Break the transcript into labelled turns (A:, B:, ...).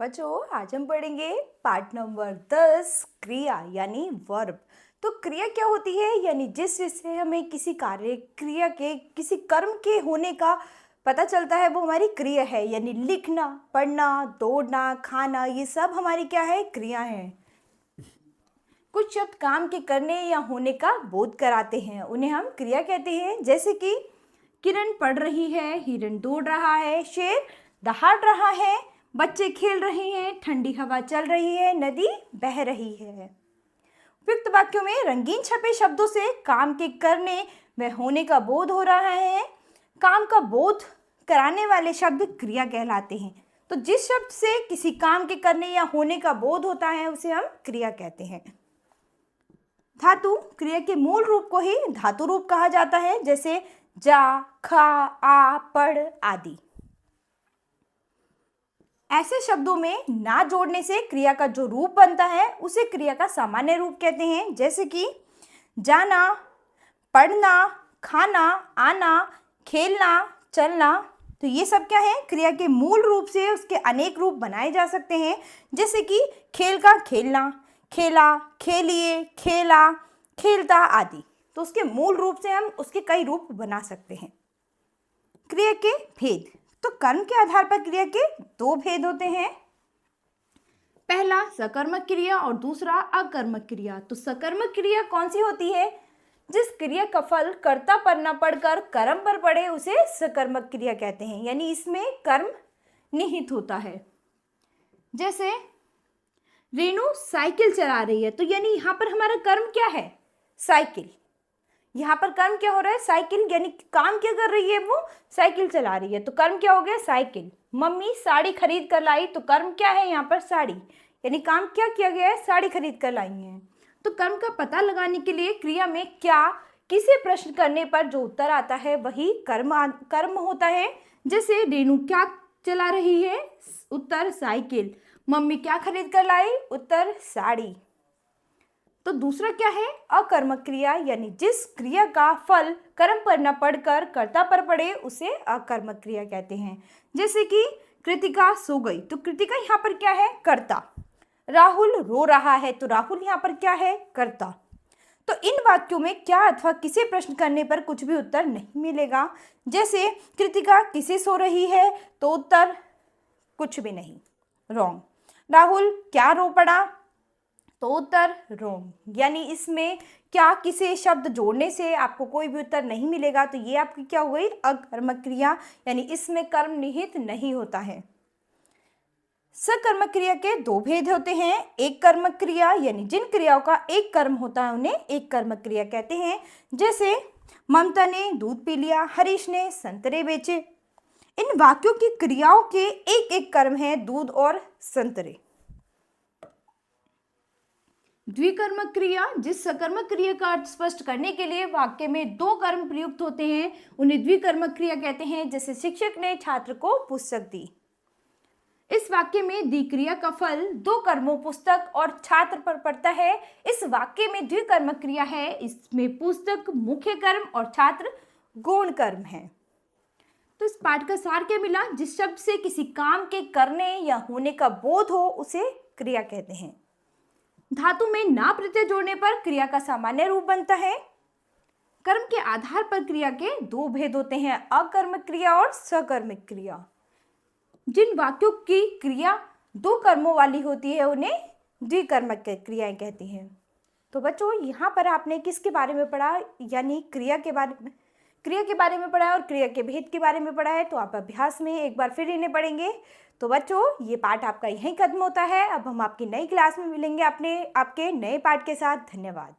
A: बच्चों आज हम पढ़ेंगे पार्ट नंबर 10 क्रिया यानी वर्ब। तो क्रिया क्या होती है यानी जिस चीज से हमें किसी कार्य क्रिया के किसी कर्म के होने का पता चलता है वो हमारी क्रिया है। यानी लिखना, पढ़ना, दौड़ना, खाना, ये सब हमारी क्या है, क्रिया है। कुछ शब्द काम के करने या होने का बोध कराते हैं, उन्हें हम क्रिया कहते हैं। जैसे कि किरण पढ़ रही है, हिरण दौड़ रहा है, शेर दहाड़ रहा है, बच्चे खेल रहे हैं, ठंडी हवा चल रही है, नदी बह रही है। उपयुक्त वाक्यों में रंगीन छपे शब्दों से काम के करने व होने का बोध हो रहा है। काम का बोध कराने वाले शब्द क्रिया कहलाते हैं। तो जिस शब्द से किसी काम के करने या होने का बोध होता है उसे हम क्रिया कहते हैं। धातु क्रिया के मूल रूप को ही धातु रूप कहा जाता है, जैसे जा, खा, आ, पढ़ आदि। ऐसे शब्दों में ना जोड़ने से क्रिया का जो रूप बनता है उसे क्रिया का सामान्य रूप कहते हैं। जैसे कि जाना, पढ़ना, खाना, आना, खेलना, चलना। तो ये सब क्या है, क्रिया के मूल रूप से उसके अनेक रूप बनाए जा सकते हैं। जैसे कि खेल का खेलना, खेला, खेलिए, खेला, खेलता आदि। तो उसके मूल रूप से हम उसके कई रूप बना सकते हैं। क्रिया के भेद। तो कर्म के आधार पर क्रिया के दो भेद होते हैं। पहला सकर्मक क्रिया और दूसरा अकर्मक क्रिया। तो सकर्मक क्रिया कौन सी होती है, जिस क्रिया का फल कर्ता पर न पड़कर कर्म पर पड़े उसे सकर्मक क्रिया कहते हैं। यानी इसमें कर्म निहित होता है। जैसे रेणु साइकिल चला रही है, तो यानी यहाँ पर हमारा कर्म क्या है, साइकिल। यहाँ पर कर्म क्या हो रहा है, साइकिल। यानी काम क्या कर रही है, वो साइकिल चला रही है, तो कर्म क्या हो गया, साइकिल। मम्मी साड़ी खरीद कर लाई, तो कर्म क्या है यहाँ पर, साड़ी। यानी काम क्या किया गया है, साड़ी खरीद कर लाई है। तो कर्म का पता लगाने के लिए क्रिया में क्या, किसी प्रश्न करने पर जो उत्तर आता है वही कर्म होता है। जैसे रेणु क्या चला रही है, उत्तर साइकिल। मम्मी क्या खरीद कर लाई, उत्तर साड़ी। तो दूसरा क्या है, अकर्मक क्रिया। यानी जिस क्रिया का फल कर्म पर न पड़कर कर्ता पर पड़े उसे अकर्मक क्रिया कहते हैं। जैसे कि कृतिका सो गई, तो कृतिका यहाँ पर क्या है, कर्ता। राहुल रो रहा है, तो राहुल यहाँ पर क्या है, कर्ता। तो इन वाक्यों में क्या अथवा किसे प्रश्न करने पर कुछ भी उत्तर नहीं मिलेगा। जैसे कृतिका किसे सो रही है, तो उत्तर कुछ भी नहीं, रॉन्ग। राहुल क्या रो पड़ा, तो उत्तर रॉन्ग। यानी इसमें क्या, किसे शब्द जोड़ने से आपको कोई भी उत्तर नहीं मिलेगा। तो ये आपकी क्या हो गई, अकर्मक क्रिया। यानी इसमें कर्म निहित नहीं होता है। सकर्मक क्रिया के दो भेद होते हैं। एक कर्मक क्रिया यानी जिन क्रियाओं का एक कर्म होता है उन्हें एक कर्मक क्रिया कहते हैं। जैसे ममता ने दूध पी लिया, हरीश ने संतरे बेचे। इन वाक्यों की क्रियाओं के एक एक कर्म है, दूध और संतरे। द्विकर्मक क्रिया, जिस सकर्मक क्रिया का अर्थ स्पष्ट करने के लिए वाक्य में दो कर्म प्रयुक्त होते हैं उन्हें द्विकर्मक क्रिया कहते हैं। जैसे शिक्षक ने छात्र को पुस्तक दी। इस वाक्य में दी क्रिया का फल दो कर्मों पुस्तक और छात्र पर पड़ता है। इस वाक्य में द्विकर्मक क्रिया है, इसमें पुस्तक मुख्य कर्म और छात्र गौण कर्म है। तो इस पाठ का सार क्या मिला, जिस शब्द से किसी काम के करने या होने का बोध हो उसे क्रिया कहते हैं। धातु में ना प्रत्यय जोड़ने पर क्रिया का सामान्य रूप बनता है। कर्म के आधार पर क्रिया के दो भेद होते हैं, अकर्मक क्रिया और सकर्मक क्रिया। जिन वाक्यों की क्रिया दो कर्मों वाली होती है उन्हें द्विकर्मक क्रियाएं कहती हैं। तो बच्चों यहाँ पर आपने किसके बारे में पढ़ा, यानी क्रिया के बारे में पढ़ा है और क्रिया के भेद के बारे में पढ़ा है। तो आप अभ्यास में एक बार फिर इन्हें पढ़ेंगे। तो बच्चों ये पाठ आपका यहीं खत्म होता है। अब हम आपकी नई क्लास में मिलेंगे आपके नए पाठ के साथ। धन्यवाद।